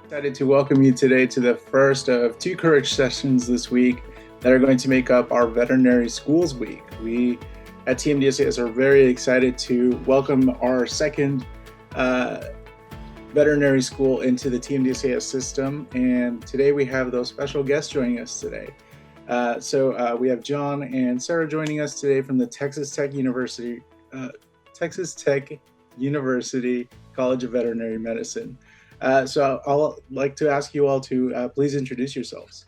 Excited to welcome you today to the first of two Courage sessions this week that are going to make up our Veterinary Schools Week. We at TMDSAS are very excited to welcome our second veterinary school into the TMDSAS system, and today we have those special guests joining us today. We have John and Sarah joining us today from the Texas Tech University College of Veterinary Medicine. So I'll like to ask you all to please introduce yourselves.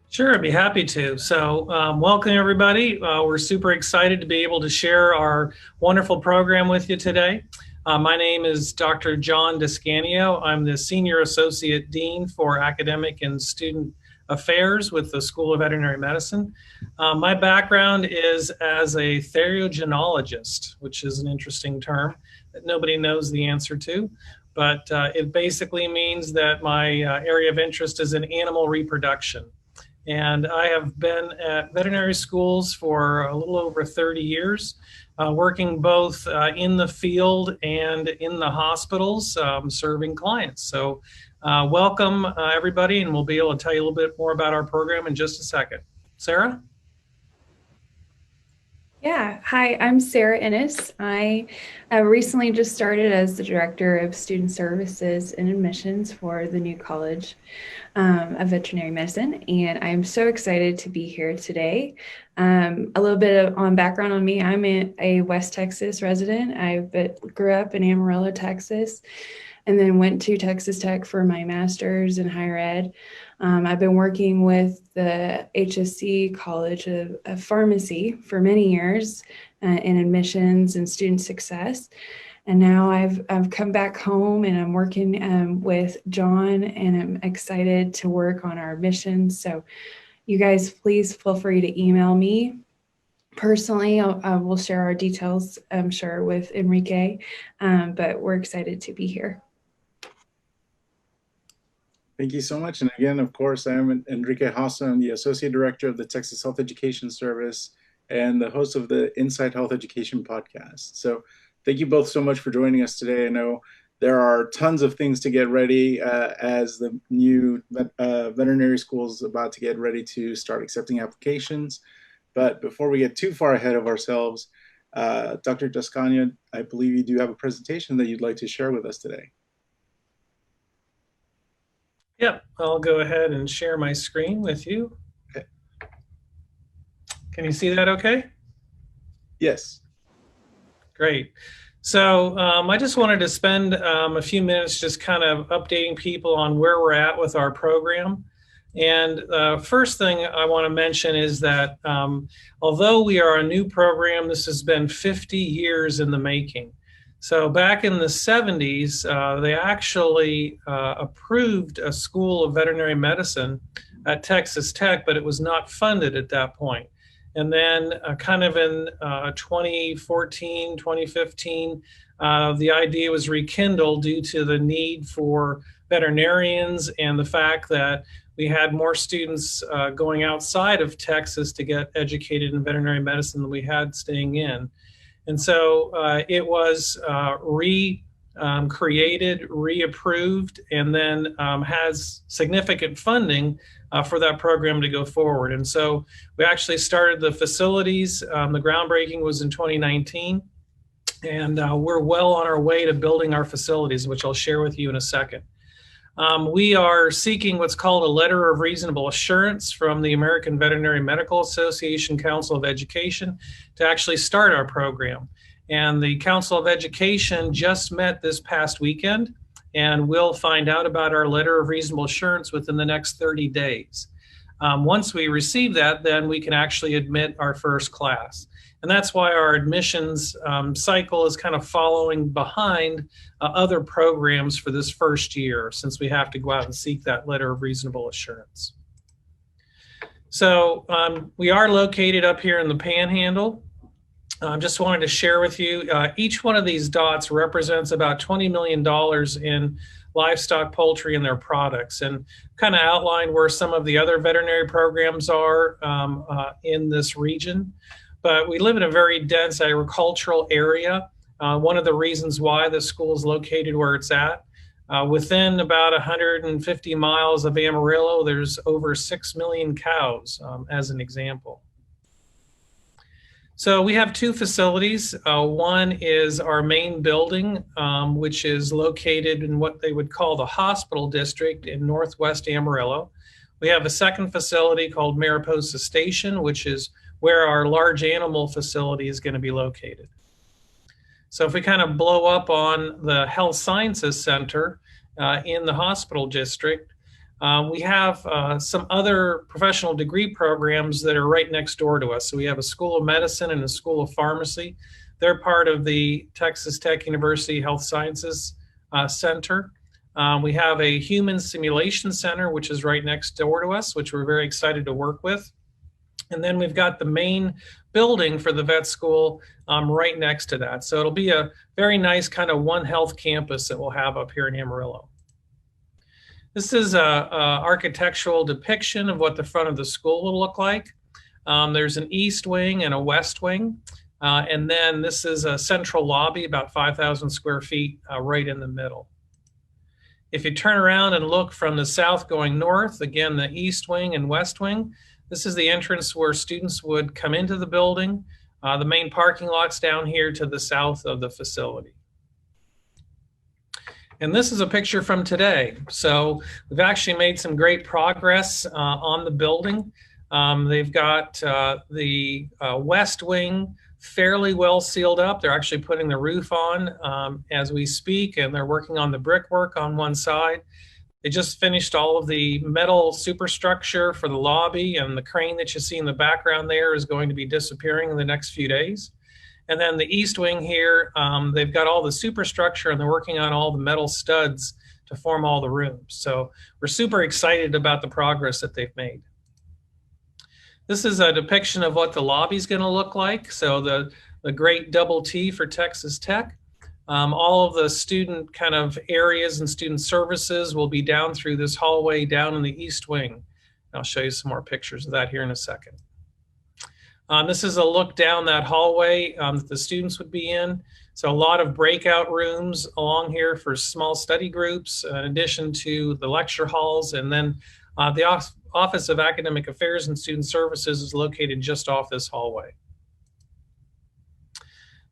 Sure, I'd be happy to. So welcome everybody. We're super excited to be able to share our wonderful program with you today. My name is Dr. John Descanio. I'm the Senior Associate Dean for Academic and Student Affairs with the School of Veterinary Medicine. My background is as a theriogenologist, which is an interesting term that nobody knows the answer to. But it basically means that my area of interest is in animal reproduction. And I have been at veterinary schools for a little over 30 years, working both in the field and in the hospitals, serving clients. So welcome everybody, and we'll be able to tell you a little bit more about our program in just a second. Sarah? Yeah, hi, I'm Sarah Ennis. I recently just started as the Director of Student Services and Admissions for the new College of Veterinary Medicine, and I'm so excited to be here today. A little bit on background on me. I'm a West Texas resident. I grew up in Amarillo, Texas, and then went to Texas Tech for my master's in higher ed. I've been working with the HSC College of Pharmacy for many years in admissions and student success. And now I've come back home and I'm working with John, and I'm excited to work on our admissions. So you guys, please feel free to email me. Personally, we'll share our details, I'm sure, with Enrique, but we're excited to be here. Thank you so much. And again, of course, I am Enrique Hasso. I'm the Associate Director of the Texas Health Education Service and the host of the Inside Health Education podcast. So thank you both so much for joining us today. I know there are tons of things to get ready as the new veterinary school is about to get ready to start accepting applications. But before we get too far ahead of ourselves, Dr. Descanio, I believe you do have a presentation that you'd like to share with us today. Yep, I'll go ahead and share my screen with you. Okay. Can you see that okay? Yes. Great. So I just wanted to spend a few minutes just kind of updating people on where we're at with our program. And first thing I want to mention is that although we are a new program, this has been 50 years in the making. So back in the 70s, they actually approved a school of veterinary medicine at Texas Tech, but it was not funded at that point. And then kind of in 2014, 2015, the idea was rekindled due to the need for veterinarians and the fact that we had more students going outside of Texas to get educated in veterinary medicine than we had staying in. And so it was created, reapproved, and then has significant funding for that program to go forward. And so we actually started the facilities. The groundbreaking was in 2019, and we're well on our way to building our facilities, which I'll share with you in a second. We are seeking what's called a letter of reasonable assurance from the American Veterinary Medical Association Council of Education to actually start our program. And the Council of Education just met this past weekend, and we'll find out about our letter of reasonable assurance within the next 30 days. Once we receive that, then we can actually admit our first class. And that's why our admissions cycle is kind of following behind other programs for this first year, since we have to go out and seek that letter of reasonable assurance. So we are located up here in the Panhandle. Just wanted to share with you, each one of these dots represents about $20 million in livestock, poultry, and their products, and kind of outline where some of the other veterinary programs are in this region. But we live in a very dense agricultural area. One of the reasons why the school is located where it's at. Within about 150 miles of Amarillo, there's over 6 million cows, as an example. So we have two facilities. One is our main building, which is located in what they would call the hospital district in Northwest Amarillo. We have a second facility called Mariposa Station, which is where our large animal facility is going to be located. So if we kind of blow up on the Health Sciences Center in the hospital district, we have some other professional degree programs that are right next door to us. So we have a School of Medicine and a School of Pharmacy. They're part of the Texas Tech University Health Sciences Center. We have a Human Simulation Center, which is right next door to us, which we're very excited to work with. And then we've got the main building for the vet school right next to that. So it'll be a very nice kind of One Health campus that we'll have up here in Amarillo. This is an architectural depiction of what the front of the school will look like. There's an east wing and a west wing. And then this is a central lobby, about 5,000 square feet, right in the middle. If you turn around and look from the south going north, again, the east wing and west wing, this is the entrance where students would come into the building. The main parking lot's down here to the south of the facility. And this is a picture from today. So we've actually made some great progress on the building. They've got the west wing fairly well sealed up. They're actually putting the roof on as we speak, and they're working on the brickwork on one side. They just finished all of the metal superstructure for the lobby, and the crane that you see in the background there is going to be disappearing in the next few days. And then the east wing here, they've got all the superstructure and they're working on all the metal studs to form all the rooms. So we're super excited about the progress that they've made. This is a depiction of what the lobby is going to look like. So the great double T for Texas Tech. All of the student kind of areas and student services will be down through this hallway down in the east wing. I'll show you some more pictures of that here in a second. This is a look down that hallway that the students would be in. So a lot of breakout rooms along here for small study groups, in addition to the lecture halls. And then the Office of Academic Affairs and Student Services is located just off this hallway.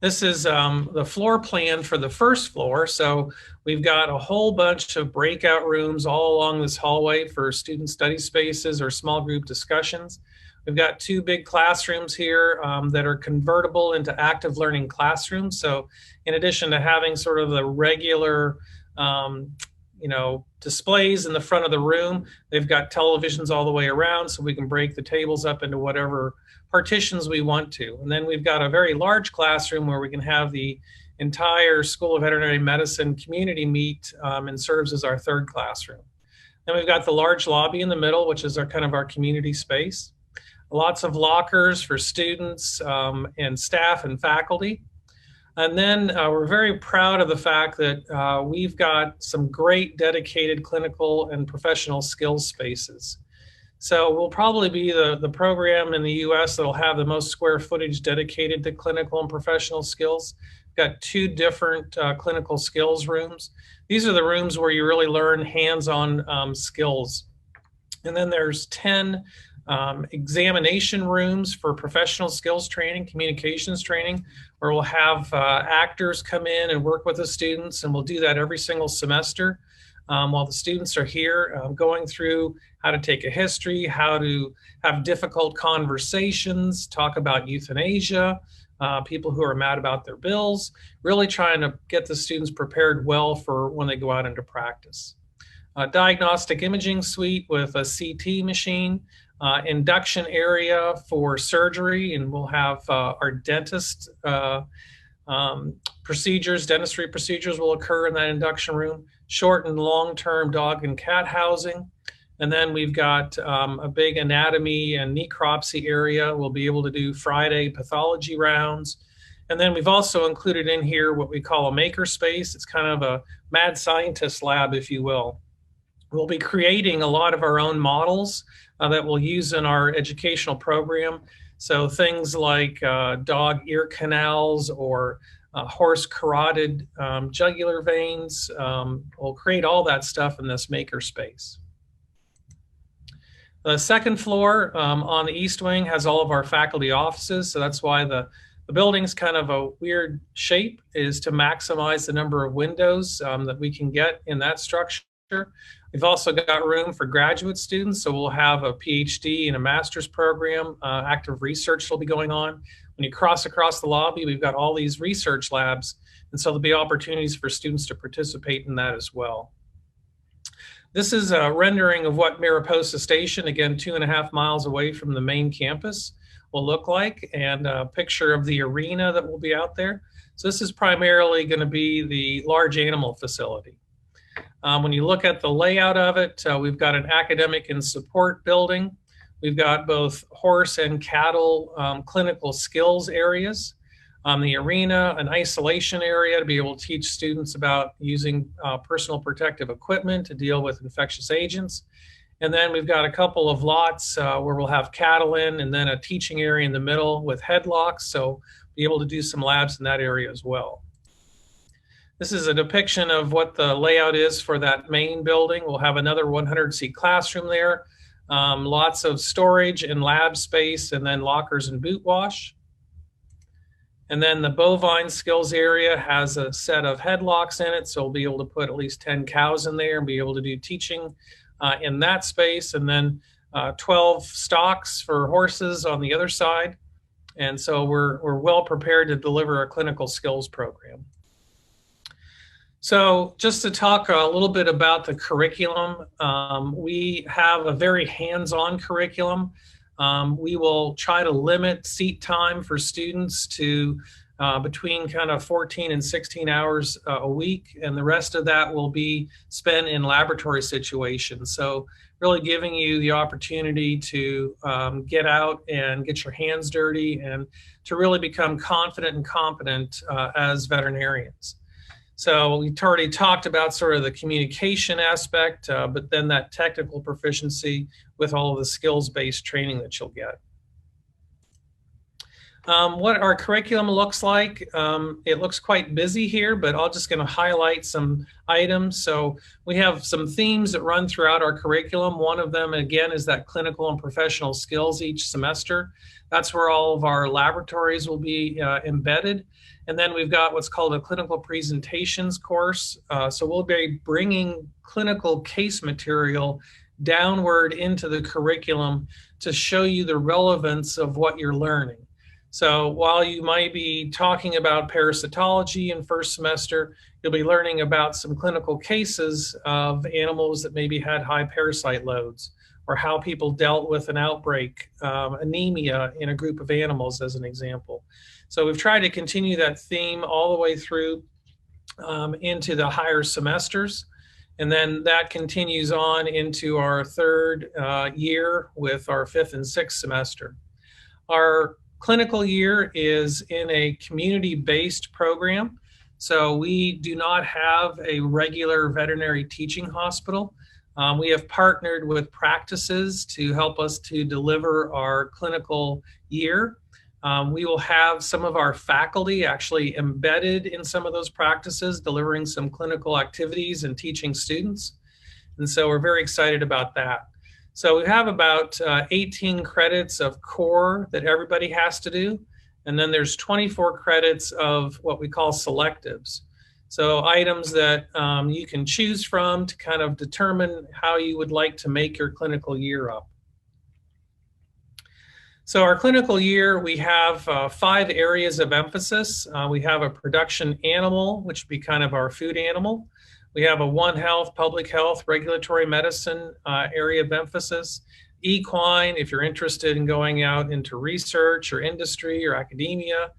This is the floor plan for the first floor. So we've got a whole bunch of breakout rooms all along this hallway for student study spaces or small group discussions. We've got two big classrooms here that are convertible into active learning classrooms. So in addition to having sort of the regular, displays in the front of the room, they've got televisions all the way around so we can break the tables up into whatever partitions we want to. And then we've got a very large classroom where we can have the entire School of Veterinary Medicine community meet and serves as our third classroom. Then we've got the large lobby in the middle, which is our kind of our community space. Lots of lockers for students and staff and faculty. And then we're very proud of the fact that we've got some great dedicated clinical and professional skills spaces. So we'll probably be the program in the US that'll have the most square footage dedicated to clinical and professional skills. We've got two different clinical skills rooms. These are the rooms where you really learn hands-on skills. And then there's 10 examination rooms for professional skills training, communications training, where we'll have actors come in and work with the students, and we'll do that every single semester while the students are here going through how to take a history, how to have difficult conversations, talk about euthanasia, people who are mad about their bills, really trying to get the students prepared well for when they go out into practice. A diagnostic imaging suite with a CT machine, induction area for surgery, and we'll have our dentist dentistry procedures will occur in that induction room, short and long-term dog and cat housing. And then we've got a big anatomy and necropsy area. We'll be able to do Friday pathology rounds. And then we've also included in here what we call a maker space. It's kind of a mad scientist lab, if you will. We'll be creating a lot of our own models that we'll use in our educational program. So things like dog ear canals or horse carotid jugular veins. We'll create all that stuff in this maker space. The second floor on the east wing has all of our faculty offices. So that's why the building's kind of a weird shape, is to maximize the number of windows that we can get in that structure. We've also got room for graduate students. So we'll have a PhD and a master's program. Active research will be going on. When you cross across the lobby, we've got all these research labs. And so there'll be opportunities for students to participate in that as well. This is a rendering of what Mariposa Station, again, 2.5 miles away from the main campus, will look like, and a picture of the arena that will be out there. So this is primarily going to be the large animal facility. When you look at the layout of it, we've got an academic and support building. We've got both horse and cattle clinical skills areas. The arena, an isolation area to be able to teach students about using personal protective equipment to deal with infectious agents. And then we've got a couple of lots where we'll have cattle in, and then a teaching area in the middle with headlocks. So be able to do some labs in that area as well. This is a depiction of what the layout is for that main building. We'll have another 100-seat classroom there, lots of storage and lab space, and then lockers and boot wash. And then the Bovine Skills area has a set of headlocks in it, so we'll be able to put at least 10 cows in there and be able to do teaching in that space. And then 12 stocks for horses on the other side. And so we're well prepared to deliver a clinical skills program. So just to talk a little bit about the curriculum, we have a very hands-on curriculum. We will try to limit seat time for students to between kind of 14 and 16 hours a week, and the rest of that will be spent in laboratory situations. So really giving you the opportunity to get out and get your hands dirty and to really become confident and competent as veterinarians. So we've already talked about sort of the communication aspect, but then that technical proficiency with all of the skills-based training that you'll get. What our curriculum looks like, it looks quite busy here, but I'm just going to highlight some items. So we have some themes that run throughout our curriculum. One of them, again, is that clinical and professional skills each semester. That's where all of our laboratories will be embedded. And then we've got what's called a clinical presentations course. So we'll be bringing clinical case material downward into the curriculum to show you the relevance of what you're learning. So while you might be talking about parasitology in first semester, you'll be learning about some clinical cases of animals that maybe had high parasite loads, or how people dealt with an outbreak, anemia in a group of animals, as an example. So we've tried to continue that theme all the way through into the higher semesters. And then that continues on into our third year with our fifth and sixth semester. Our clinical year is in a community-based program. So we do not have a regular veterinary teaching hospital. We have partnered with practices to help us to deliver our clinical year. We will have some of our faculty actually embedded in some of those practices, delivering some clinical activities and teaching students. And so we're very excited about that. So we have about 18 credits of core that everybody has to do. And then there's 24 credits of what we call selectives. So items that you can choose from to kind of determine how you would like to make your clinical year up. So our clinical year, we have 5 areas of emphasis. We have a production animal, which would be kind of our food animal. We have a One Health, public health, regulatory medicine area of emphasis. Equine, if you're interested in going out into research or industry or academia.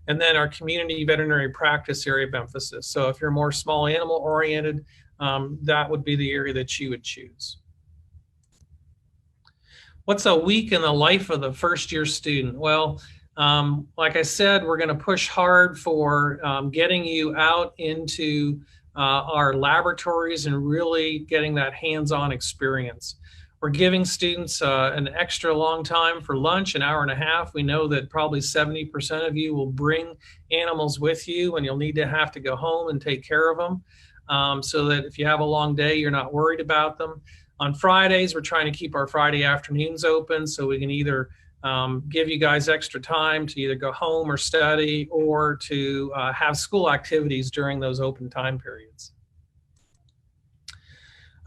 And then our community veterinary practice area of emphasis. So if you're more small animal oriented, that would be the area that you would choose. What's a week in the life of the first year student? Well, like I said, we're going to push hard for getting you out into our laboratories and really getting that hands-on experience. We're giving students an extra long time for lunch, an hour and a half. We know that probably 70% of you will bring animals with you, and you'll need to have to go home and take care of them, so that if you have a long day, you're not worried about them. On Fridays, we're trying to keep our Friday afternoons open so we can either give you guys extra time to either go home or study, or to have school activities during those open time periods.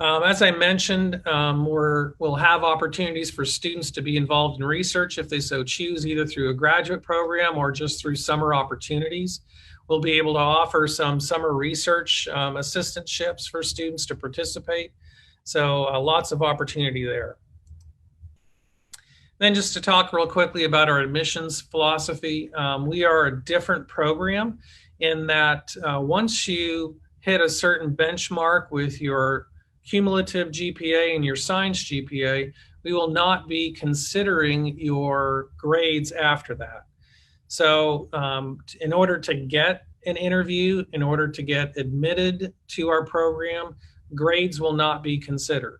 As I mentioned, we'll have opportunities for students to be involved in research if they so choose, either through a graduate program or just through summer opportunities. We'll be able to offer some summer research assistantships for students to participate. So lots of opportunity there. Then just to talk real quickly about our admissions philosophy, we are a different program in that once you hit a certain benchmark with your cumulative GPA and your science GPA, we will not be considering your grades after that. So in order to get an interview, in order to get admitted to our program, grades will not be considered.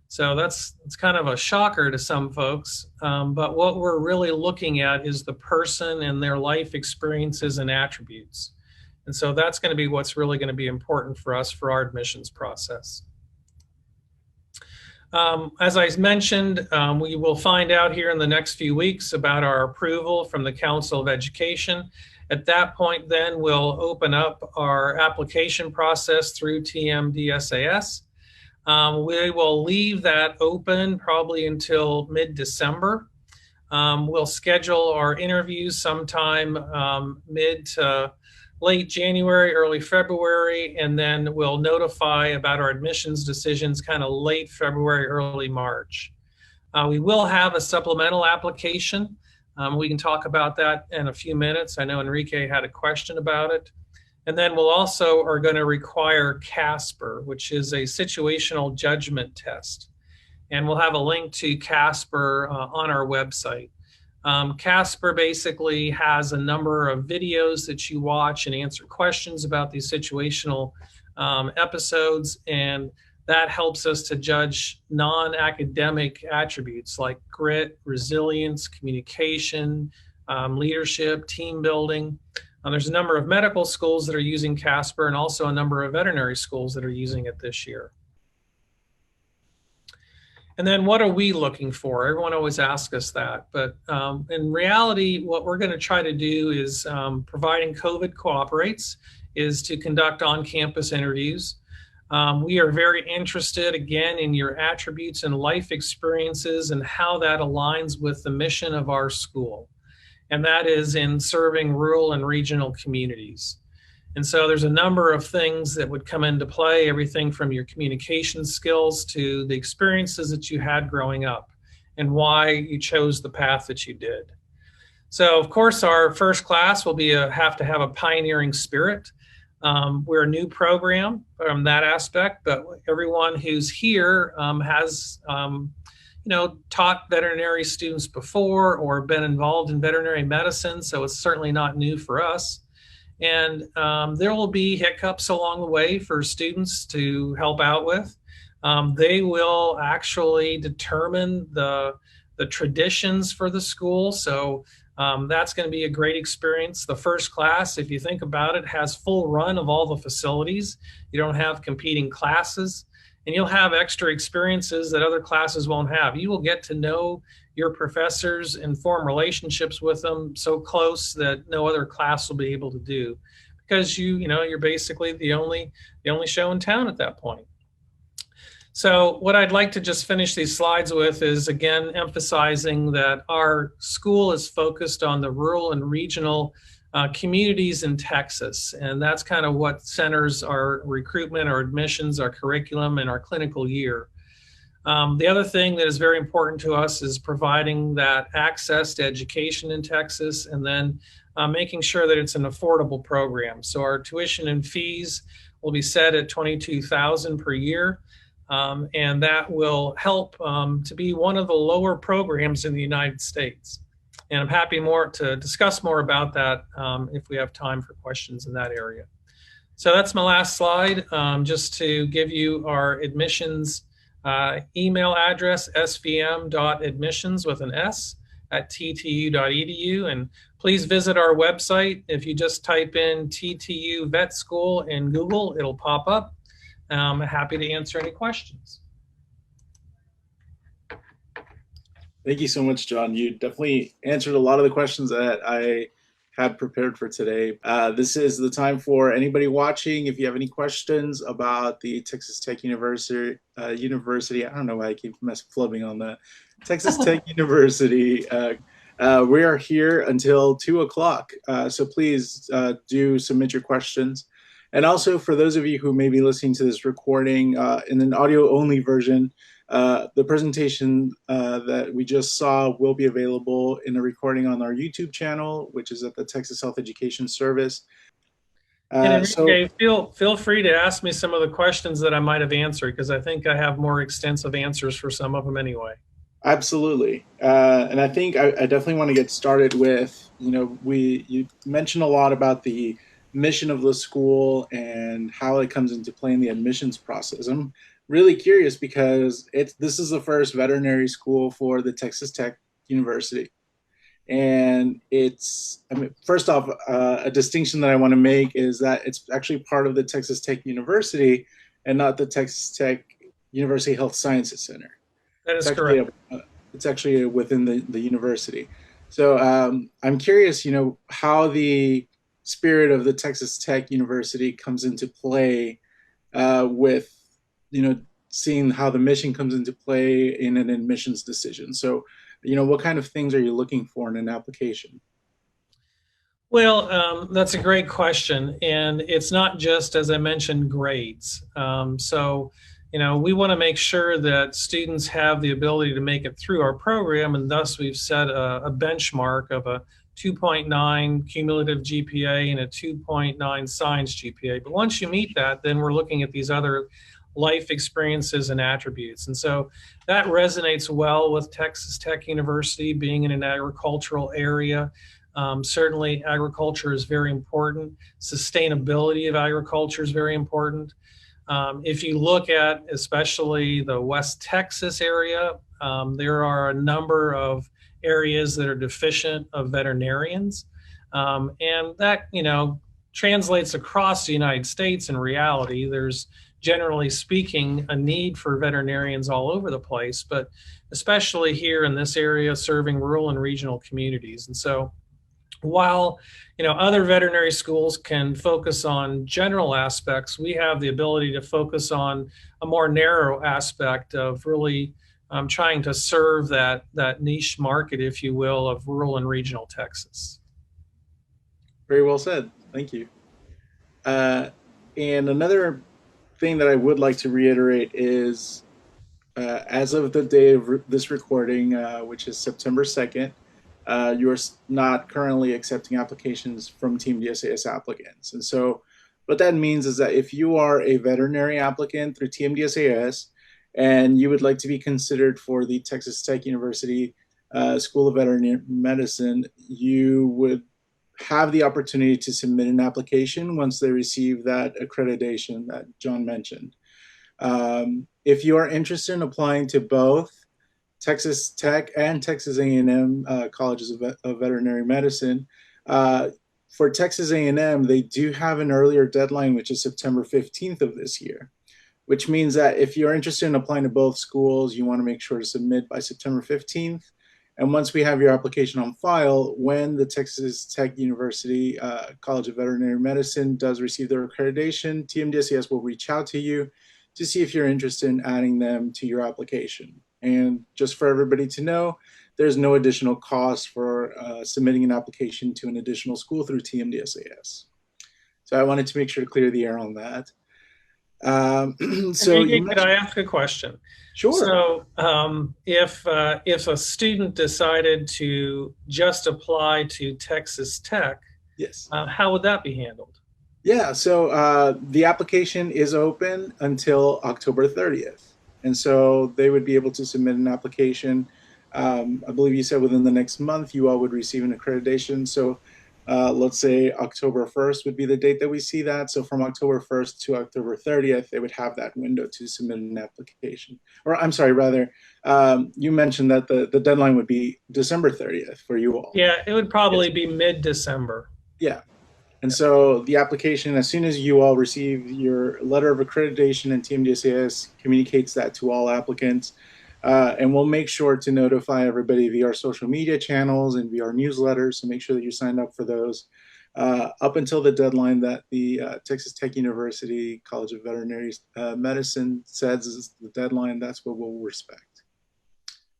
So it's kind of a shocker to some folks, but what we're really looking at is the person and their life experiences and attributes. And so that's going to be what's really going to be important for us for our admissions process. As I mentioned, we will find out here in the next few weeks about our approval from the Council of Education. At that point, then we'll open up our application process through TMDSAS. We will leave that open probably until mid-December. We'll schedule our interviews sometime mid to late January, early February, and then we'll notify about our admissions decisions kind of late February, early March. We will have a supplemental application. We can talk about that in a few minutes. I know Enrique had a question about it. And then we'll also are going to require CASPER, which is a situational judgment test. And we'll have a link to CASPER on our website. CASPER basically has a number of videos that you watch and answer questions about these situational episodes, and that helps us to judge non-academic attributes like grit, resilience, communication, leadership, team building. There's a number of medical schools that are using CASPER and also a number of veterinary schools that are using it this year. And then what are we looking for? Everyone always asks us that, but in reality, what we're going to try to do is, providing COVID cooperates, is to conduct on-campus interviews. We are very interested, again, in your attributes and life experiences and how that aligns with the mission of our school. And that is in serving rural and regional communities. And so there's a number of things that would come into play, everything from your communication skills to the experiences that you had growing up and why you chose the path that you did. So of course, our first class will be have to have a pioneering spirit. We're a new program from that aspect, but everyone who's here has taught veterinary students before or been involved in veterinary medicine, so it's certainly not new for us. And there will be hiccups along the way for students to help out with. They will actually determine the traditions for the school. So that's going to be a great experience. The first class, if you think about it, has full run of all the facilities. You don't have competing classes, and you'll have extra experiences that other classes won't have. You will get to know your professors and form relationships with them so close that no other class will be able to do, because you're basically the only show in town at that point. So what I'd like to just finish these slides with is, again, emphasizing that our school is focused on the rural and regional communities in Texas. And that's kind of what centers our recruitment, our admissions, our curriculum, and our clinical year. The other thing that is very important to us is providing that access to education in Texas, and then making sure that it's an affordable program. So our tuition and fees will be set at $22,000 per year. And that will help to be one of the lower programs in the United States. And I'm happy to discuss more about that if we have time for questions in that area. So that's my last slide, just to give you our admissions Email address svm.admissions with an S at ttu.edu. And please visit our website. If you just type in TTU Vet School in Google, it'll pop up. I'm happy to answer any questions. Thank you so much, John. You definitely answered a lot of the questions that I had prepared for today. This is the time for anybody watching. If you have any questions about the Texas Tech University, I don't know why I keep flubbing on that. Texas Tech University. We are here until 2 o'clock. So please do submit your questions. And also for those of you who may be listening to this recording in an audio only version, the presentation that we just saw will be available in a recording on our YouTube channel, which is at the Texas Health Education Service. And Enrique, feel free to ask me some of the questions that I might have answered, because I think I have more extensive answers for some of them anyway. Absolutely. And I think I definitely want to get started with, you mentioned a lot about the mission of the school and how it comes into play in the admissions process. I'm really curious because this is the first veterinary school for the Texas Tech University. And first off, a distinction that I want to make is that it's actually part of the Texas Tech University and not the Texas Tech University Health Sciences Center. That is correct. It's actually within the university. So I'm curious, how the spirit of the Texas Tech University comes into play with, seeing how the mission comes into play in an admissions decision. So, what kind of things are you looking for in an application? Well, that's a great question. And it's not just, as I mentioned, grades. We want to make sure that students have the ability to make it through our program, and thus we've set a benchmark of a 2.9 cumulative GPA and a 2.9 science GPA. But once you meet that, then we're looking at these other life experiences and attributes. And so that resonates well with Texas Tech University being in an agricultural area. Certainly agriculture is very important. Sustainability of agriculture is very important. If you look at especially the West Texas area, there are a number of areas that are deficient of veterinarians. And that, translates across the United States in reality. There's, generally speaking, a need for veterinarians all over the place, but especially here in this area serving rural and regional communities. And so while other veterinary schools can focus on general aspects, we have the ability to focus on a more narrow aspect of really trying to serve that niche market, if you will, of rural and regional Texas. Very well said. Thank you. And another thing that I would like to reiterate is, as of the day of this recording, which is September 2nd, you are not currently accepting applications from Team DSAS applicants. And so what that means is that if you are a veterinary applicant through Team DSAS and you would like to be considered for the Texas Tech University School of Veterinary Medicine, you would have the opportunity to submit an application once they receive that accreditation that John mentioned. If you are interested in applying to both Texas Tech and Texas A&M colleges of veterinary medicine, for Texas A&M, they do have an earlier deadline, which is September 15th of this year, which means that if you're interested in applying to both schools, you want to make sure to submit by September 15th. And once we have your application on file, when the Texas Tech University College of Veterinary Medicine does receive their accreditation, TMDSES will reach out to you to see if you're interested in adding them to your application. And just for everybody to know, there's no additional cost for submitting an application to an additional school through TMDSAS. So I wanted to make sure to clear the air on that. Could I ask a question? Sure. So if a student decided to just apply to Texas Tech, yes, how would that be handled? Yeah, so the application is open until October 30th. And so they would be able to submit an application. I believe you said within the next month, you all would receive an accreditation. So let's say October 1st would be the date that we see that. So from October 1st to October 30th, they would have that window to submit an application. Or I'm sorry, rather, you mentioned that the deadline would be December 30th for you all. Yeah, it would probably Yes. be mid-December. Yeah. And so the application, as soon as you all receive your letter of accreditation, and TMDSAS communicates that to all applicants, and we'll make sure to notify everybody via our social media channels and via our newsletters. So make sure that you signed up for those up until the deadline that the Texas Tech University College of Veterinary Medicine says is the deadline. That's what we'll respect,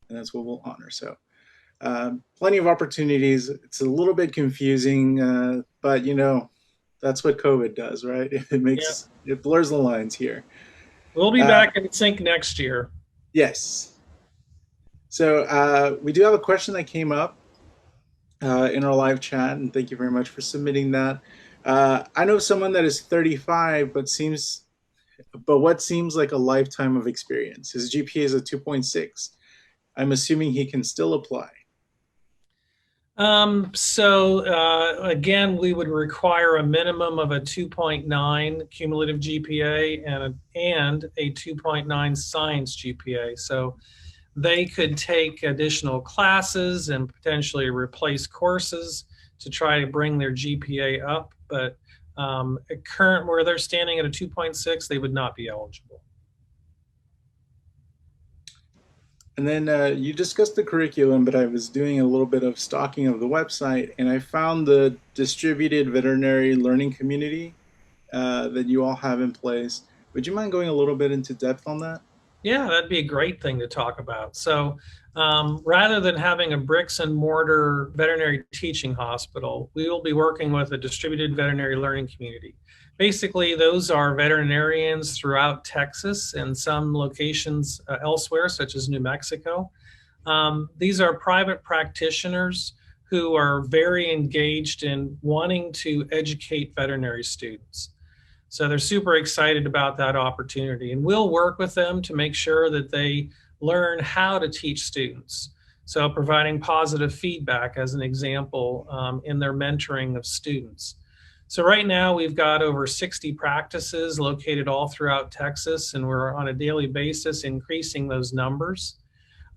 and that's what we'll honor. So plenty of opportunities. It's a little bit confusing, but that's what COVID does, right? It blurs the lines here. We'll be back in sync next year. Yes. So we do have a question that came up in our live chat, and thank you very much for submitting that. I know someone that is 35, but what seems like a lifetime of experience. His GPA is a 2.6. I'm assuming he can still apply. Again, we would require a minimum of a 2.9 cumulative GPA and a 2.9 science GPA. So they could take additional classes and potentially replace courses to try to bring their GPA up. But at current where they're standing at a 2.6, they would not be eligible. And then you discussed the curriculum, but I was doing a little bit of stalking of the website, and I found the distributed veterinary learning community that you all have in place. Would you mind going a little bit into depth on that? Yeah, that'd be a great thing to talk about. So rather than having a bricks and mortar veterinary teaching hospital, we will be working with a distributed veterinary learning community. Basically, those are veterinarians throughout Texas and some locations elsewhere, such as New Mexico. These are private practitioners who are very engaged in wanting to educate veterinary students. So they're super excited about that opportunity. And we'll work with them to make sure that they learn how to teach students. So providing positive feedback as an example in their mentoring of students. So right now we've got over 60 practices located all throughout Texas, and we're on a daily basis increasing those numbers.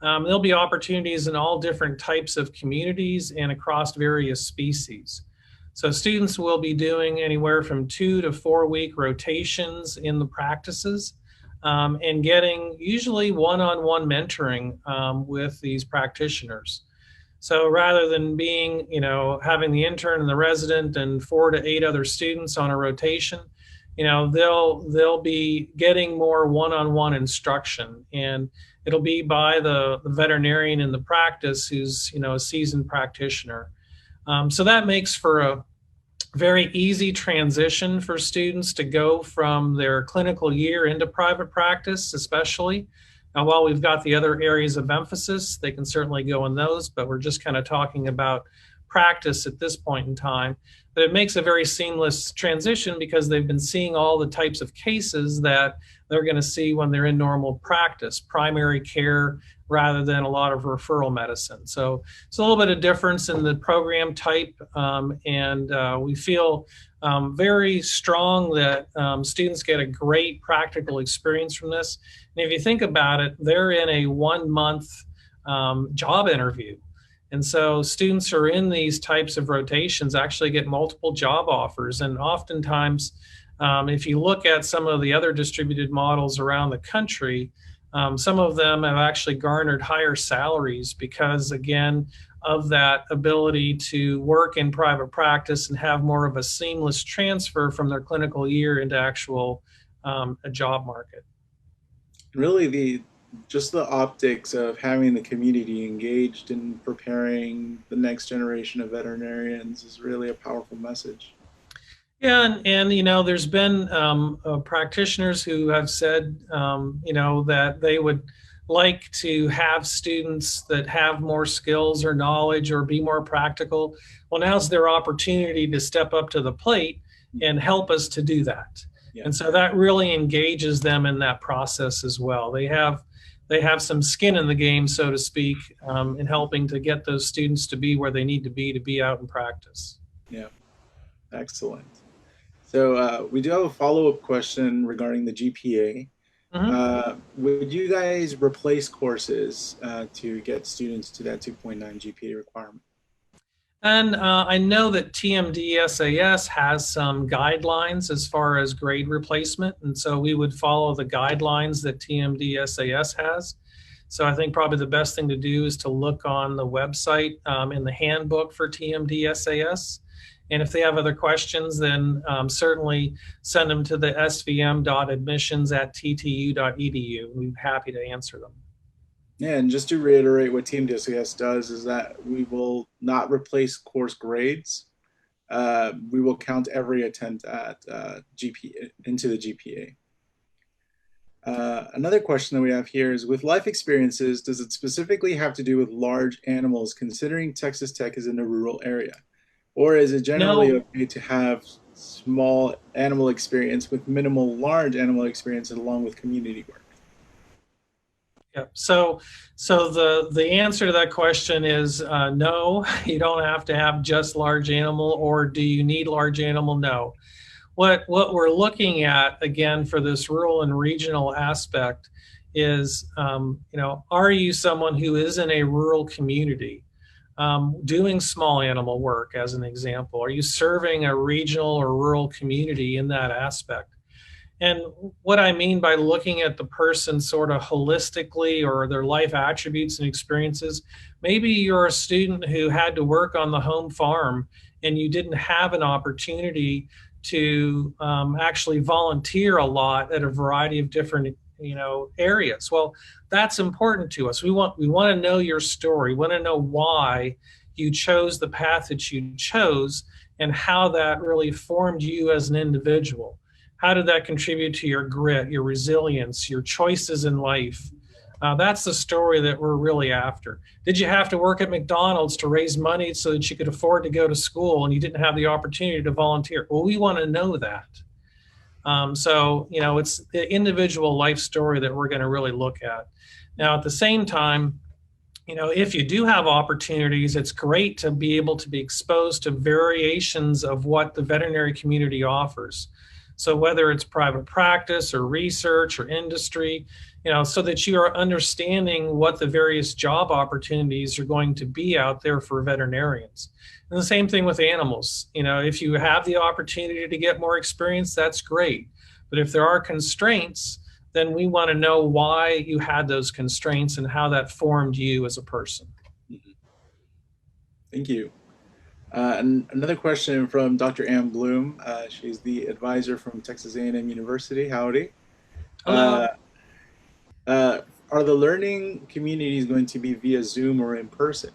There'll be opportunities in all different types of communities and across various species. So students will be doing anywhere from 2 to 4 week rotations in the practices and getting usually one-on-one mentoring with these practitioners. So rather than being, having the intern and the resident and 4 to 8 other students on a rotation, they'll be getting more one-on-one instruction, and it'll be by the veterinarian in the practice who's, a seasoned practitioner. So that makes for a very easy transition for students to go from their clinical year into private practice, especially. Now, while we've got the other areas of emphasis, they can certainly go in those, but we're just kind of talking about practice at this point in time. But it makes a very seamless transition because they've been seeing all the types of cases that they're going to see when they're in normal practice, primary care rather than a lot of referral medicine. So it's a little bit of difference in the program type, and we feel very strong that students get a great practical experience from this. And if you think about it, they're in a 1-month job interview. And so students who are in these types of rotations actually get multiple job offers. And oftentimes, if you look at some of the other distributed models around the country, some of them have actually garnered higher salaries because, again, of that ability to work in private practice and have more of a seamless transfer from their clinical year into actual a job market. Really, just the optics of having the community engaged in preparing the next generation of veterinarians is really a powerful message. Yeah, and there's been practitioners who have said, that they would like to have students that have more skills or knowledge or be more practical. Well, now's their opportunity to step up to the plate and help us to do that. Yeah. And so that really engages them in that process as well. They have some skin in the game, so to speak, in helping to get those students to be where they need to be out in practice. Yeah, excellent. So we do have a follow-up question regarding the GPA. Mhm. Would you guys replace courses to get students to that 2.9 GPA requirement? And I know that TMDSAS has some guidelines as far as grade replacement. And so we would follow the guidelines that TMDSAS has. So I think probably the best thing to do is to look on the website in the handbook for TMDSAS. And if they have other questions, then certainly send them to the svm.admissions@ttu.edu. We'd be happy to answer them. Yeah, and just to reiterate what Team DCS does is that we will not replace course grades. We will count every attempt at GPA into the GPA. Another question that we have here is, with life experiences, does it specifically have to do with large animals, considering Texas Tech is in a rural area? Or is it generally No, okay to have small animal experience with minimal large animal experience along with community work? yeah. So the answer to that question is no. You don't have to have just large animal, or do you need large animal? No. What we're looking at again for this rural and regional aspect is, are you someone who is in a rural community doing small animal work, as an example? Are you serving a regional or rural community in that aspect? And what I mean by looking at the person sort of holistically, or their life attributes and experiences, maybe you're a student who had to work on the home farm and you didn't have an opportunity to actually volunteer a lot at a variety of different areas. Well, that's important to us. We want to know your story. We want to know why you chose the path that you chose and how that really formed you as an individual. How did that contribute to your grit, your resilience, your choices in life? That's the story that we're really after. Did you have to work at McDonald's to raise money so that you could afford to go to school and you didn't have the opportunity to volunteer? Well, we want to know that. It's the individual life story that we're going to really look at. Now, at the same time, if you do have opportunities, it's great to be able to be exposed to variations of what the veterinary community offers. So whether it's private practice or research or industry, so that you are understanding what the various job opportunities are going to be out there for veterinarians. And the same thing with animals. If you have the opportunity to get more experience, that's great. But if there are constraints, then we want to know why you had those constraints and how that formed you as a person. Thank you. And another question from Dr. Ann Bloom. She's the advisor from Texas A&M University. Howdy. Hello. Uh, are the learning communities going to be via Zoom or in person?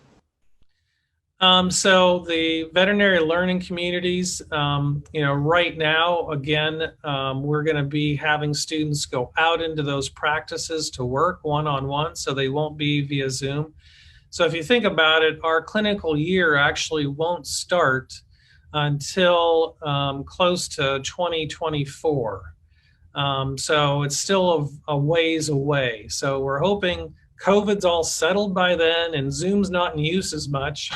So the veterinary learning communities, right now, again, we're going to be having students go out into those practices to work one-on-one, so they won't be via Zoom. So if you think about it, our clinical year actually won't start until close to 2024. So it's still a ways away. So we're hoping COVID's all settled by then and Zoom's not in use as much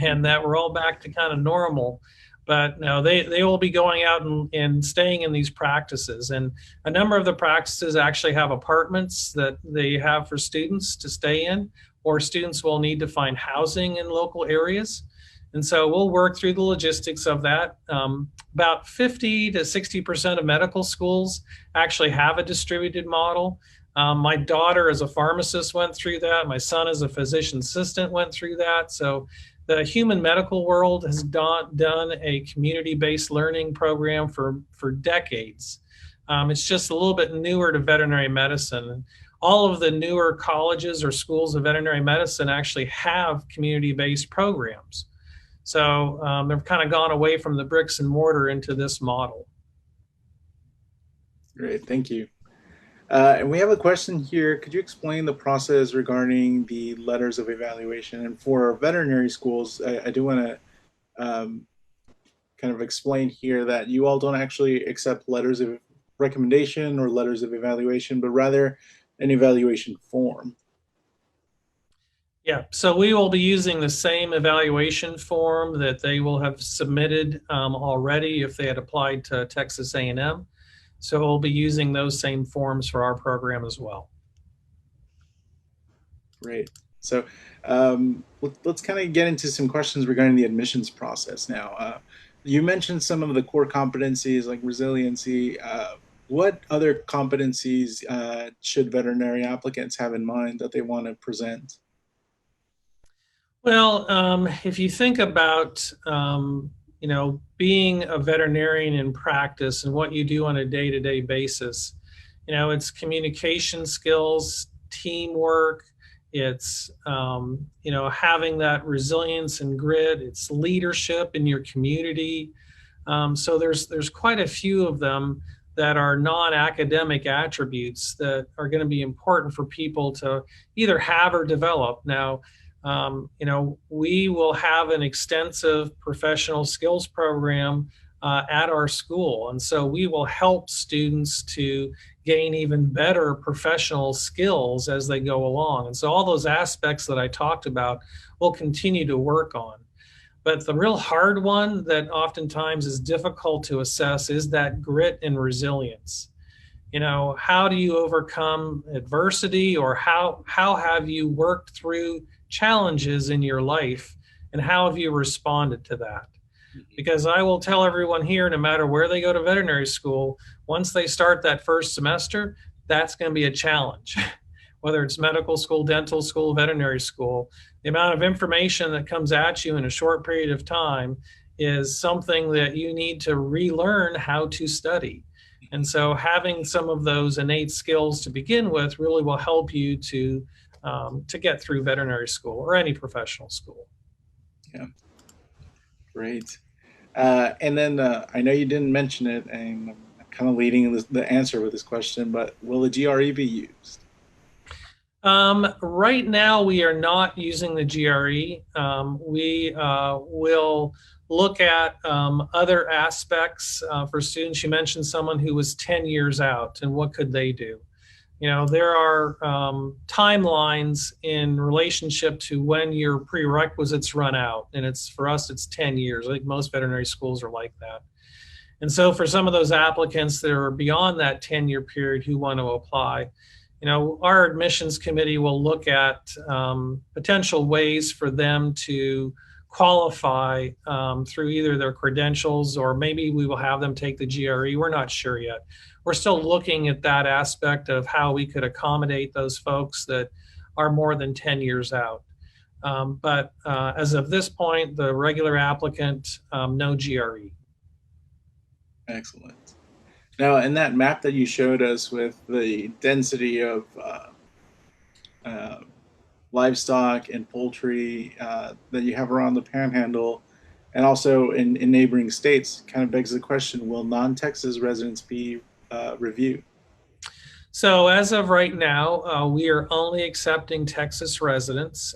and that we're all back to kind of normal. But no, they will be going out and staying in these practices. And a number of the practices actually have apartments that they have for students to stay in, or students will need to find housing in local areas. And so we'll work through the logistics of that. About 50 to 60% of medical schools actually have a distributed model. My daughter as a pharmacist went through that. My son as a physician assistant went through that. So the human medical world has done a community-based learning program for decades. It's just a little bit newer to veterinary medicine. All of the newer colleges or schools of veterinary medicine actually have community-based programs. So they've kind of gone away from the bricks and mortar into this model. Great, thank you. And we have a question here. Could you explain the process regarding the letters of evaluation? And for veterinary schools, I do want to kind of explain here that you all don't actually accept letters of recommendation or letters of evaluation, but rather an evaluation form. Yeah, so we will be using the same evaluation form that they will have submitted already if they had applied to Texas A&M. So we'll be using those same forms for our program as well. Great. So let's kind of get into some questions regarding the admissions process now. You mentioned some of the core competencies like resiliency. What other competencies should veterinary applicants have in mind that they want to present? Well, if you think about, being a veterinarian in practice and what you do on a day-to-day basis, it's communication skills, teamwork, it's, having that resilience and grit, it's leadership in your community. So there's quite a few of them that are non-academic attributes that are going to be important for people to either have or develop. Now, we will have an extensive professional skills program at our school. And so we will help students to gain even better professional skills as they go along. And so all those aspects that I talked about, we'll continue to work on. But the real hard one that oftentimes is difficult to assess is that grit and resilience. How do you overcome adversity, or how have you worked through challenges in your life, and how have you responded to that? Because I will tell everyone here, no matter where they go to veterinary school, once they start that first semester, that's going to be a challenge. Whether it's medical school, dental school, veterinary school, the amount of information that comes at you in a short period of time is something that you need to relearn how to study. And so having some of those innate skills to begin with really will help you to get through veterinary school or any professional school. Yeah, great. And then I know you didn't mention it, and I'm kind of leading the answer with this question, but will the GRE be used? Right now, we are not using the GRE. We will look at other aspects for students. You mentioned someone who was 10 years out, and what could they do? There are timelines in relationship to when your prerequisites run out, and for us, it's 10 years. I think most veterinary schools are like that. And so for some of those applicants that are beyond that 10-year period who want to apply, our admissions committee will look at potential ways for them to qualify through either their credentials, or maybe we will have them take the GRE. We're not sure yet. We're still looking at that aspect of how we could accommodate those folks that are more than 10 years out. But as of this point, the regular applicant, no GRE. Excellent. Now, in that map that you showed us with the density of livestock and poultry that you have around the Panhandle, and also in neighboring states, kind of begs the question, will non-Texas residents be reviewed? So as of right now, we are only accepting Texas residents,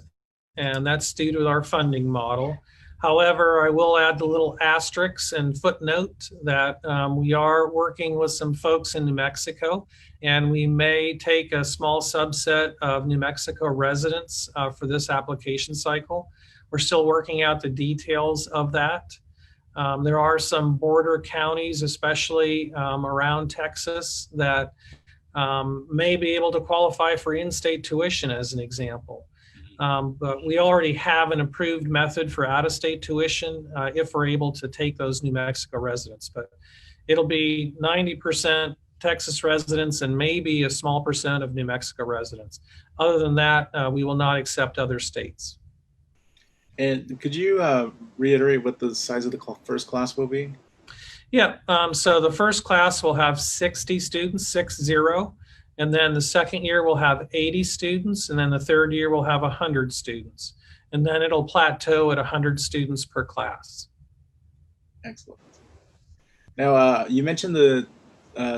and that's due to our funding model. However, I will add the little asterisk and footnote that we are working with some folks in New Mexico, and we may take a small subset of New Mexico residents for this application cycle. We're still working out the details of that. There are some border counties, especially around Texas, that may be able to qualify for in-state tuition, as an example. But we already have an approved method for out-of-state tuition if we're able to take those New Mexico residents. But it'll be 90% Texas residents and maybe a small percent of New Mexico residents. Other than that, we will not accept other states. And could you reiterate what the size of the first class will be? Yeah, so the first class will have 60 students, 60. And then the second year we'll have 80 students, and then the third year we'll have 100 students. And then it'll plateau at 100 students per class. Excellent. Now, you mentioned the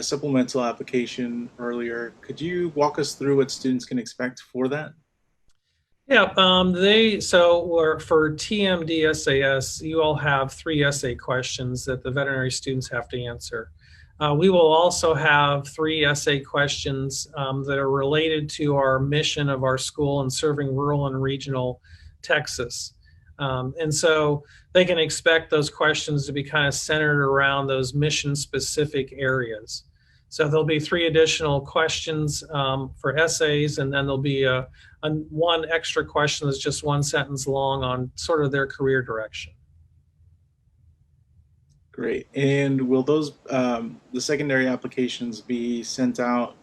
supplemental application earlier. Could you walk us through what students can expect for that? Yeah, for TMD SAS, you all have 3 essay questions that the veterinary students have to answer. We will also have 3 essay questions that are related to our mission of our school in serving rural and regional Texas. And so they can expect those questions to be kind of centered around those mission specific areas. So there'll be 3 additional questions for essays, and then there'll be one extra question that's just 1 sentence long on sort of their career direction. Great. And will those the secondary applications be sent out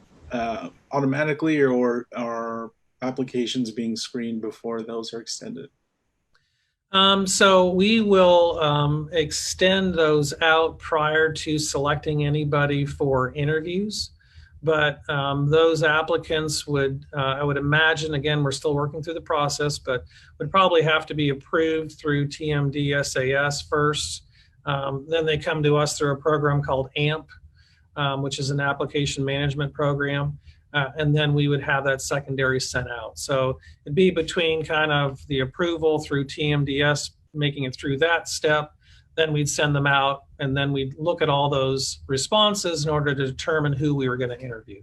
automatically, or are applications being screened before those are extended? So we will extend those out prior to selecting anybody for interviews. But those applicants would, I would imagine, again, we're still working through the process, but would probably have to be approved through TMD SAS first. Then they come to us through a program called AMP, which is an application management program. And then we would have that secondary sent out. So it'd be between kind of the approval through TMDS, making it through that step. Then we'd send them out, and then we'd look at all those responses in order to determine who we were going to interview.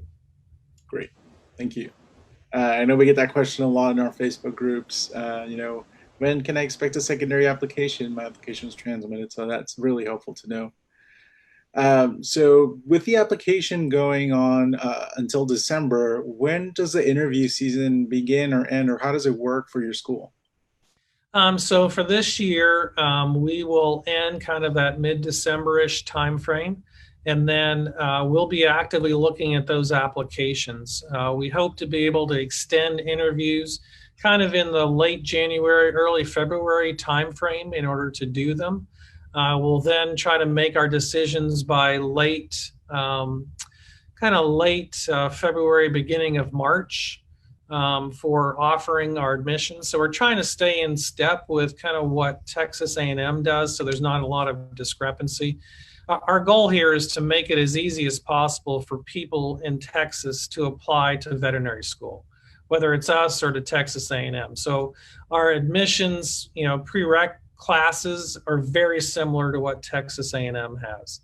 Great. Thank you. I know we get that question a lot in our Facebook groups. When can I expect a secondary application? My application was transmitted, so that's really helpful to know. So with the application going on until December, when does the interview season begin or end, or how does it work for your school? So for this year, we will end kind of that mid-December-ish timeframe, and then we'll be actively looking at those applications. We hope to be able to extend interviews kind of in the late January, early February timeframe in order to do them. We'll then try to make our decisions by late February, beginning of March for offering our admissions. So we're trying to stay in step with kind of what Texas A&M does, so there's not a lot of discrepancy. Our goal here is to make it as easy as possible for people in Texas to apply to veterinary school, whether it's us or to Texas A&M. So our admissions, prereq classes are very similar to what Texas A&M has.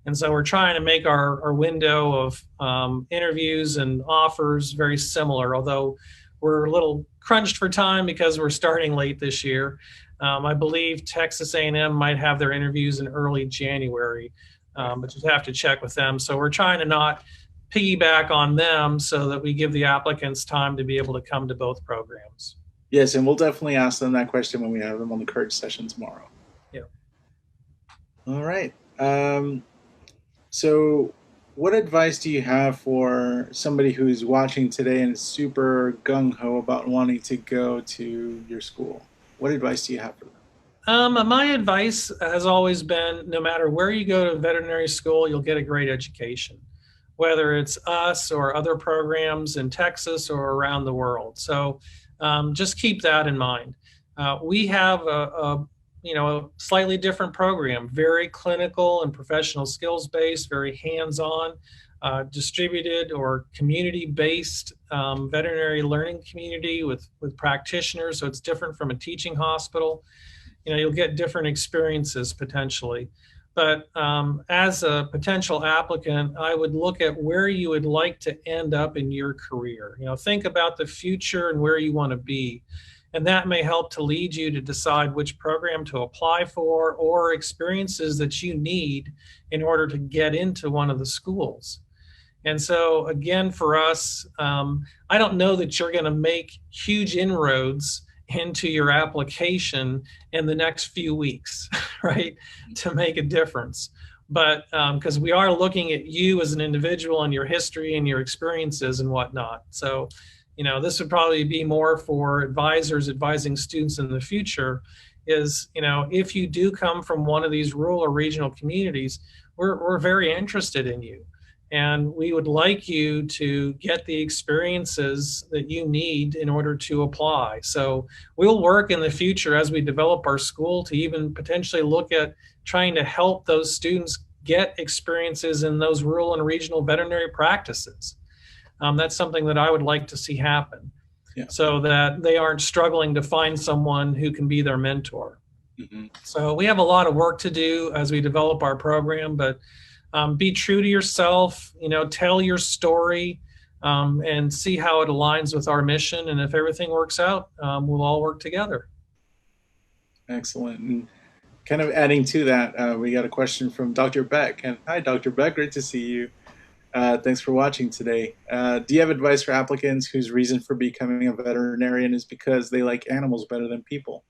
And so we're trying to make our window of interviews and offers very similar, although we're a little crunched for time because we're starting late this year. I believe Texas A&M might have their interviews in early January, but you have to check with them. So we're trying to not piggyback on them so that we give the applicants time to be able to come to both programs. Yes, and we'll definitely ask them that question when we have them on the Courage session tomorrow. Yeah. All right. So what advice do you have for somebody who's watching today and is super gung-ho about wanting to go to your school? What advice do you have for them? My advice has always been, no matter where you go to veterinary school, you'll get a great education, whether it's us or other programs in Texas or around the world. So just keep that in mind. We have a slightly different program, very clinical and professional skills based, very hands-on, distributed or community-based veterinary learning community with practitioners. So it's different from a teaching hospital. You'll get different experiences potentially. But as a potential applicant, I would look at where you would like to end up in your career. Think about the future and where you want to be. And that may help to lead you to decide which program to apply for or experiences that you need in order to get into one of the schools. And so again, for us, I don't know that you're going to make huge inroads into your application in the next few weeks, right, to make a difference. But because we are looking at you as an individual and your history and your experiences and whatnot. So, this would probably be more for advisors advising students in the future is, if you do come from one of these rural or regional communities, we're very interested in you. And we would like you to get the experiences that you need in order to apply. So we'll work in the future as we develop our school to even potentially look at trying to help those students get experiences in those rural and regional veterinary practices. That's something that I would like to see happen, so that they aren't struggling to find someone who can be their mentor. Mm-hmm. So we have a lot of work to do as we develop our program, but Be true to yourself, tell your story, and see how it aligns with our mission. And if everything works out, we'll all work together. Excellent. And kind of adding to that, we got a question from Dr. Beck. And hi, Dr. Beck, great to see you. Thanks for watching today. Do you have advice for applicants whose reason for becoming a veterinarian is because they like animals better than people?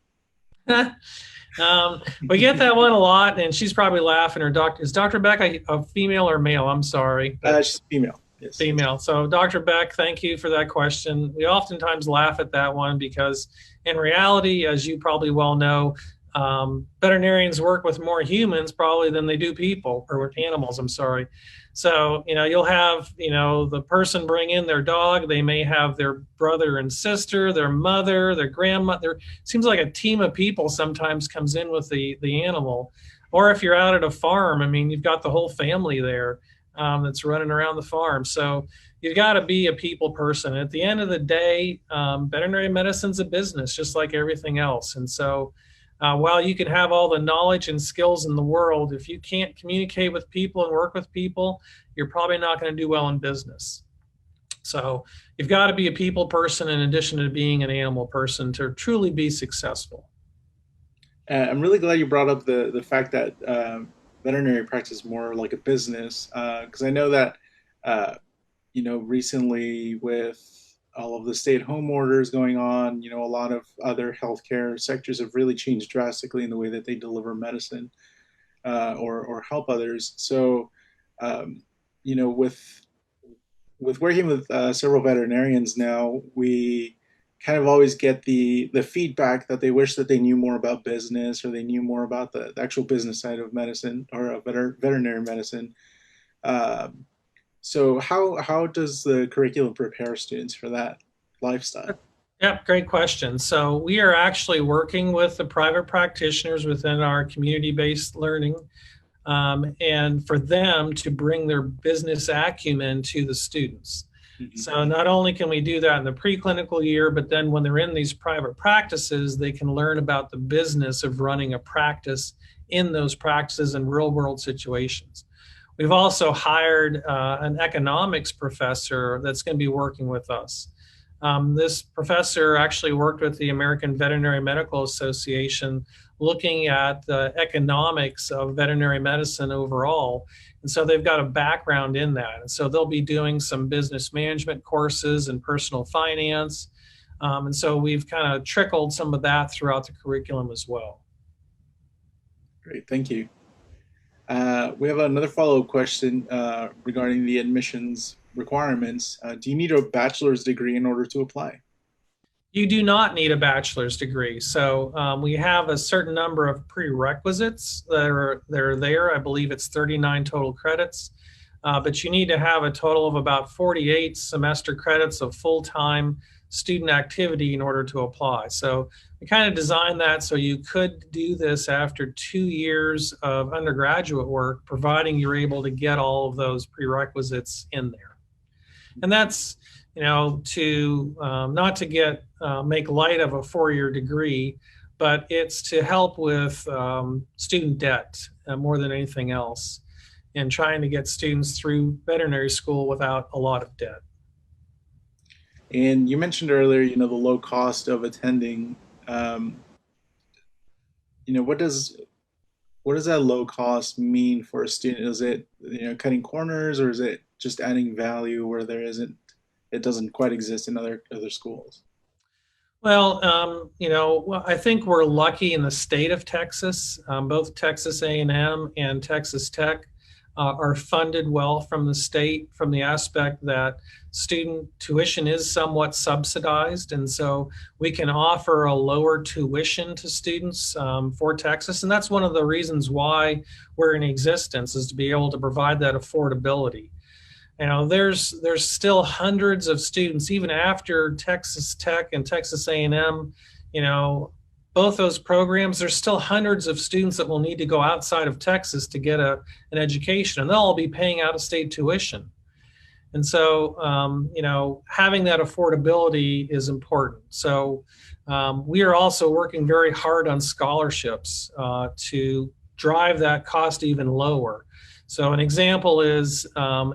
We get that one a lot, and she's probably laughing. Is Dr. Beck a female or male? I'm sorry. She's female. Yes. Female. So Dr. Beck, thank you for that question. We oftentimes laugh at that one because in reality, as you probably well know, veterinarians work with more humans probably than they do people, or with animals, I'm sorry. So, you'll have, the person bring in their dog. They may have their brother and sister, their mother, their grandmother. Seems like a team of people sometimes comes in with the animal. Or if you're out at a farm, you've got the whole family there that's running around the farm. So you've got to be a people person. At the end of the day, veterinary medicine's a business, just like everything else. And so while you can have all the knowledge and skills in the world, if you can't communicate with people and work with people, you're probably not going to do well in business. So you've got to be a people person in addition to being an animal person to truly be successful. I'm really glad you brought up the fact that veterinary practice is more like a business, because I know that, recently with all of the stay-at-home orders going on, a lot of other healthcare sectors have really changed drastically in the way that they deliver medicine or help others. So, with working with several veterinarians now, we kind of always get the feedback that they wish that they knew more about business, or they knew more about the actual business side of medicine or veterinary medicine. So how does the curriculum prepare students for that lifestyle? Yep, great question. So we are actually working with the private practitioners within our community-based learning, and for them to bring their business acumen to the students. Mm-hmm. So not only can we do that in the preclinical year, but then when they're in these private practices, they can learn about the business of running a practice in those practices in real-world situations. We've also hired an economics professor that's going to be working with us. This professor actually worked with the American Veterinary Medical Association looking at the economics of veterinary medicine overall. And so they've got a background in that. And so they'll be doing some business management courses and personal finance. And so we've kind of trickled some of that throughout the curriculum as well. Great, thank you. We have another follow-up question regarding the admissions requirements. Do you need a bachelor's degree in order to apply? You do not need a bachelor's degree. So we have a certain number of prerequisites that are there. I believe it's 39 total credits, but you need to have a total of about 48 semester credits of full-time student activity in order to apply. So we kind of designed that so you could do this after 2 years of undergraduate work, providing you're able to get all of those prerequisites in there. And that's, to not to make light of a 4-year degree, but it's to help with student debt more than anything else, and trying to get students through veterinary school without a lot of debt. And you mentioned earlier, the low cost of attending. What does that low cost mean for a student? Is it cutting corners, or is it just adding value where it doesn't quite exist in other schools? Well, I think we're lucky in the state of Texas. Both Texas A&M and Texas Tech are funded well from the state, from the aspect that student tuition is somewhat subsidized. And so we can offer a lower tuition to students for Texas. And that's one of the reasons why we're in existence, is to be able to provide that affordability. There's still hundreds of students, even after Texas Tech and Texas A&M, both those programs, there's still hundreds of students that will need to go outside of Texas to get an education, and they'll all be paying out-of-state tuition. And so, having that affordability is important. So we are also working very hard on scholarships to drive that cost even lower. So an example is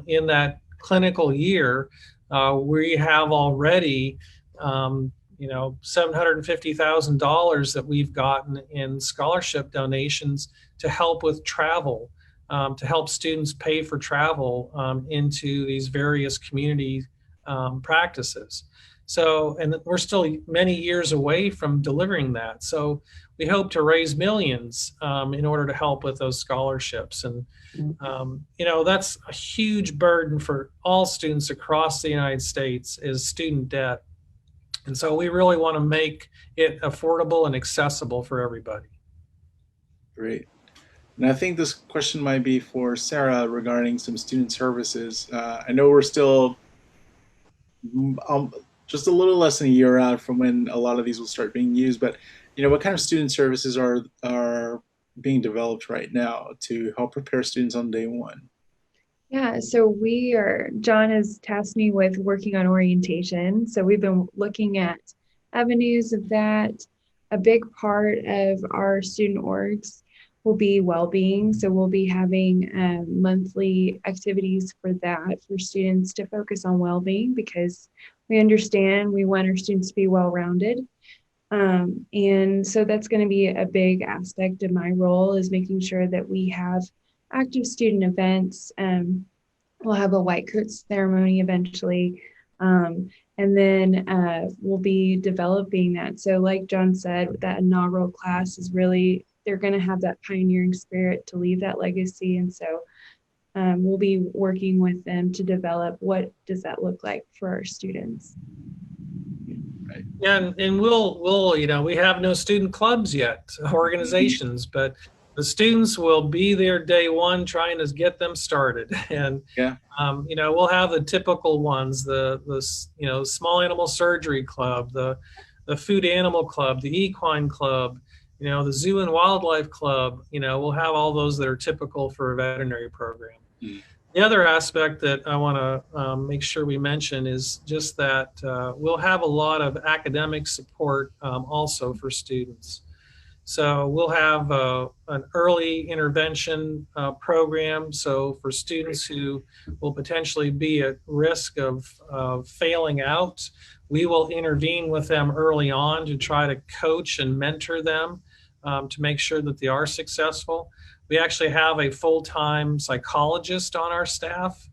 in that clinical year, we have already $750,000 that we've gotten in scholarship donations to help with travel, to help students pay for travel into these various community practices. So, and we're still many years away from delivering that. So we hope to raise millions in order to help with those scholarships. And, that's a huge burden for all students across the United States is student debt. And so we really want to make it affordable and accessible for everybody. Great. And I think this question might be for Sarah regarding some student services. I know we're still just a little less than a year out from when a lot of these will start being used, but what kind of student services are being developed right now to help prepare students on day one? Yeah, so John has tasked me with working on orientation. So we've been looking at avenues of that. A big part of our student orgs will be well-being. So we'll be having monthly activities for that, for students to focus on well-being, because we understand we want our students to be well-rounded. And so that's going to be a big aspect of my role, is making sure that we have active student events. We'll have a white coat ceremony eventually. And then we'll be developing that. So like John said, that inaugural class is really, they're going to have that pioneering spirit to leave that legacy. And so we'll be working with them to develop what does that look like for our students. Right. Yeah, and we'll we have no student clubs yet, organizations, but the students will be there day one trying to get them started. And yeah, we'll have the typical ones, the small animal surgery club, the food animal club, the equine club, the zoo and wildlife club. We'll have all those that are typical for a veterinary program. Mm. The other aspect that I want to make sure we mention is just that we'll have a lot of academic support also for students. So we'll have an early intervention program. So for students who will potentially be at risk of failing out, we will intervene with them early on to try to coach and mentor them to make sure that they are successful. We actually have a full-time psychologist on our staff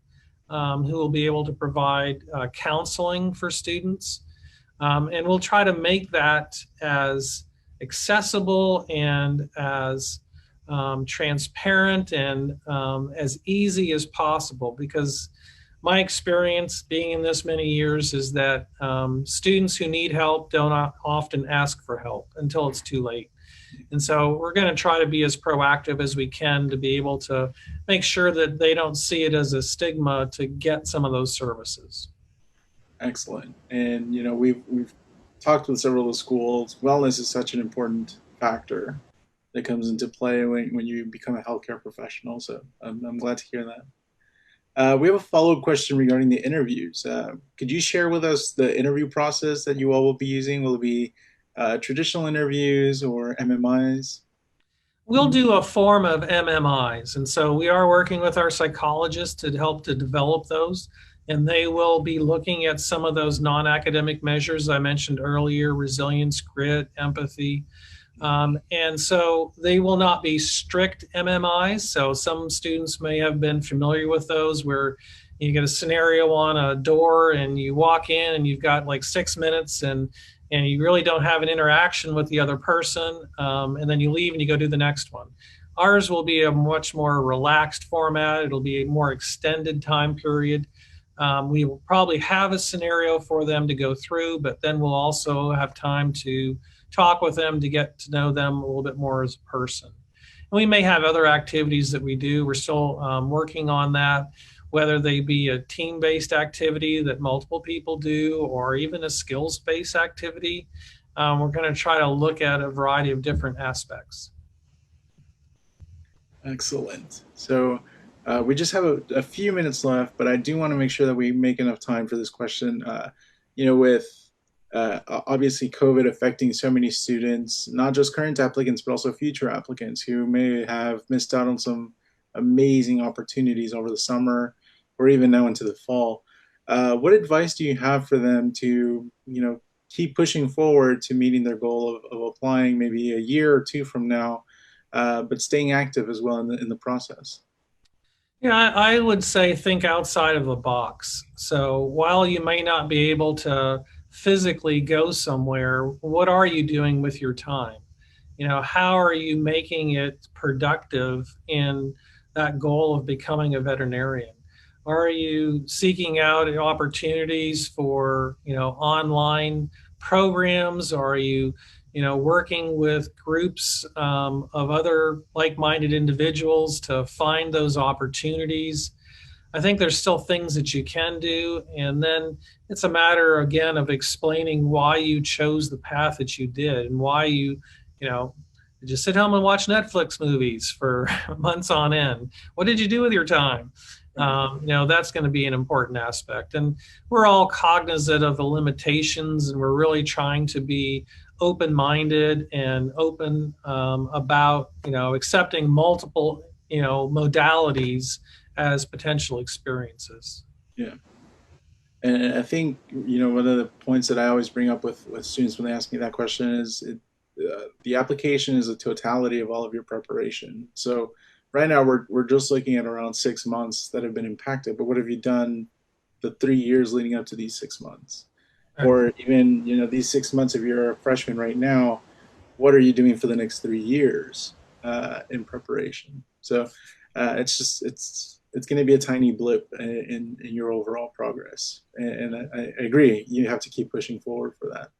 who will be able to provide counseling for students. And we'll try to make that as accessible and as transparent and as easy as possible, because my experience being in this many years is that students who need help don't often ask for help until it's too late. And so we're going to try to be as proactive as we can to be able to make sure that they don't see it as a stigma to get some of those services. Excellent. And we've talked with several of the schools. Wellness is such an important factor that comes into play when you become a healthcare professional. So I'm glad to hear that. We have a follow-up question regarding the interviews. Could you share with us the interview process that you all will be using? Will it be traditional interviews or MMIs? We'll do a form of MMIs. And so we are working with our psychologists to help to develop those. And they will be looking at some of those non-academic measures I mentioned earlier: resilience, grit, empathy. And so they will not be strict MMIs. So some students may have been familiar with those, where you get a scenario on a door and you walk in and you've got like 6 minutes and you really don't have an interaction with the other person. And then you leave and you go do the next one. Ours will be a much more relaxed format. It'll be a more extended time period. We will probably have a scenario for them to go through, but then we'll also have time to talk with them to get to know them a little bit more as a person. And we may have other activities that we do. We're still working on that, whether they be a team-based activity that multiple people do or even a skills-based activity. We're going to try to look at a variety of different aspects. Excellent. So we just have a few minutes left, but I do want to make sure that we make enough time for this question. With obviously COVID affecting so many students, not just current applicants, but also future applicants who may have missed out on some amazing opportunities over the summer or even now into the fall. What advice do you have for them to, keep pushing forward to meeting their goal of applying maybe a year or two from now, but staying active as well in the process? Yeah, I would say think outside of the box. So while you may not be able to physically go somewhere, what are you doing with your time? How are you making it productive in that goal of becoming a veterinarian? Are you seeking out opportunities for, online programs? Are you, working with groups of other like-minded individuals to find those opportunities? I think there's still things that you can do. And then it's a matter, again, of explaining why you chose the path that you did and why you know, just sit home and watch Netflix movies for months on end. What did you do with your time? That's going to be an important aspect. And we're all cognizant of the limitations, and we're really trying to be open-minded and open about, accepting multiple, modalities as potential experiences. Yeah. And I think, one of the points that I always bring up with students when they ask me that question is the application is a totality of all of your preparation. So right now we're just looking at around 6 months that have been impacted, but what have you done the 3 years leading up to these 6 months? Or even, these 6 months, if you're a freshman right now, what are you doing for the next 3 years in preparation? So it's going to be a tiny blip in your overall progress. And I agree, you have to keep pushing forward for that.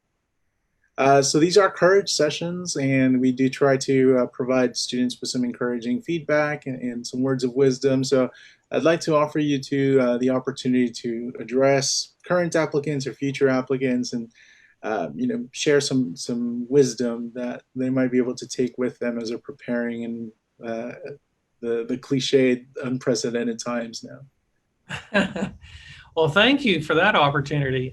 So these are courage sessions, and we do try to provide students with some encouraging feedback and some words of wisdom. So I'd like to offer you the opportunity to address current applicants or future applicants and share some wisdom that they might be able to take with them as they're preparing in the cliched, unprecedented times now. Well, thank you for that opportunity.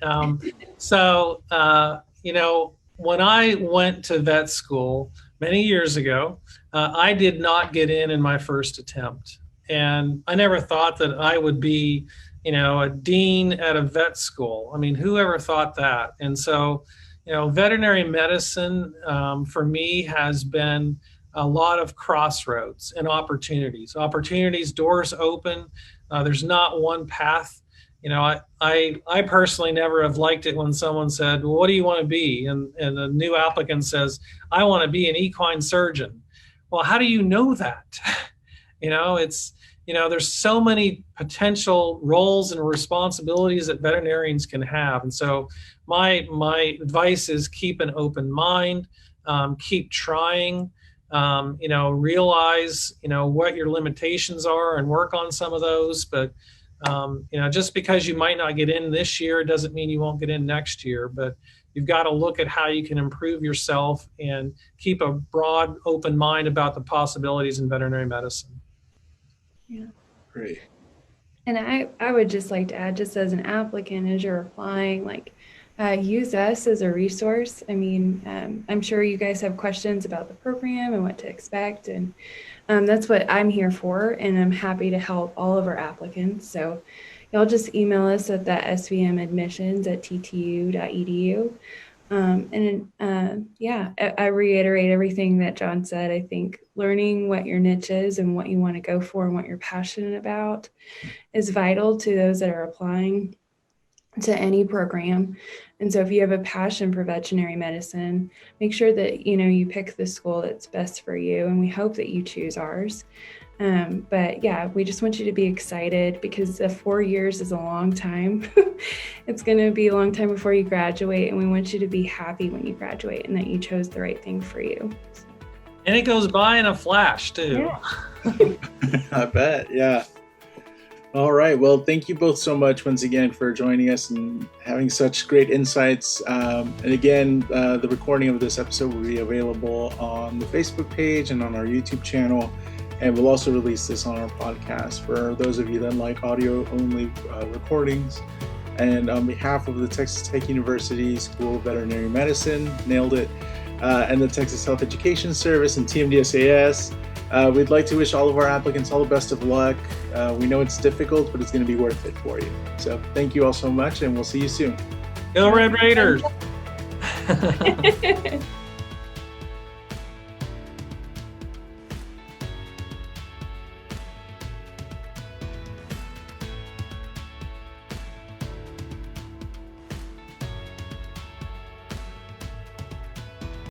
When I went to vet school many years ago, I did not get in my first attempt. And I never thought that I would be, a dean at a vet school. I mean, who ever thought that? And so, veterinary medicine for me has been a lot of crossroads and opportunities. Doors open. There's not one path. I personally never have liked it when someone said, well, what do you want to be? And the new applicant says, I want to be an equine surgeon. Well, how do you know that? There's so many potential roles and responsibilities that veterinarians can have. And so my advice is keep an open mind, keep trying, realize, what your limitations are and work on some of those. But just because you might not get in this year doesn't mean you won't get in next year, but you've got to look at how you can improve yourself and keep a broad, open mind about the possibilities in veterinary medicine. Yeah. Great. And I would just like to add, just as an applicant, as you're applying, use us as a resource. I mean, I'm sure you guys have questions about the program and what to expect, and that's what I'm here for, and I'm happy to help all of our applicants. So y'all just email us at that svmadmissions@ttu.edu. I reiterate everything that John said. I think learning what your niche is and what you want to go for and what you're passionate about is vital to those that are applying to any program. And so if you have a passion for veterinary medicine, make sure that, you pick the school that's best for you. And we hope that you choose ours. We just want you to be excited because 4 years is a long time. It's going to be a long time before you graduate. And we want you to be happy when you graduate and that you chose the right thing for you. And it goes by in a flash too. Yeah. I bet. Yeah. All right. Well, thank you both so much once again for joining us and having such great insights. And again, the recording of this episode will be available on the Facebook page and on our YouTube channel. And we'll also release this on our podcast for those of you that like audio-only recordings. And on behalf of the Texas Tech University School of Veterinary Medicine, nailed it, and the Texas Health Education Service and TMDSAS, We'd like to wish all of our applicants all the best of luck. We know it's difficult, but it's going to be worth it for you. So thank you all so much, and we'll see you soon. Go Red Raiders!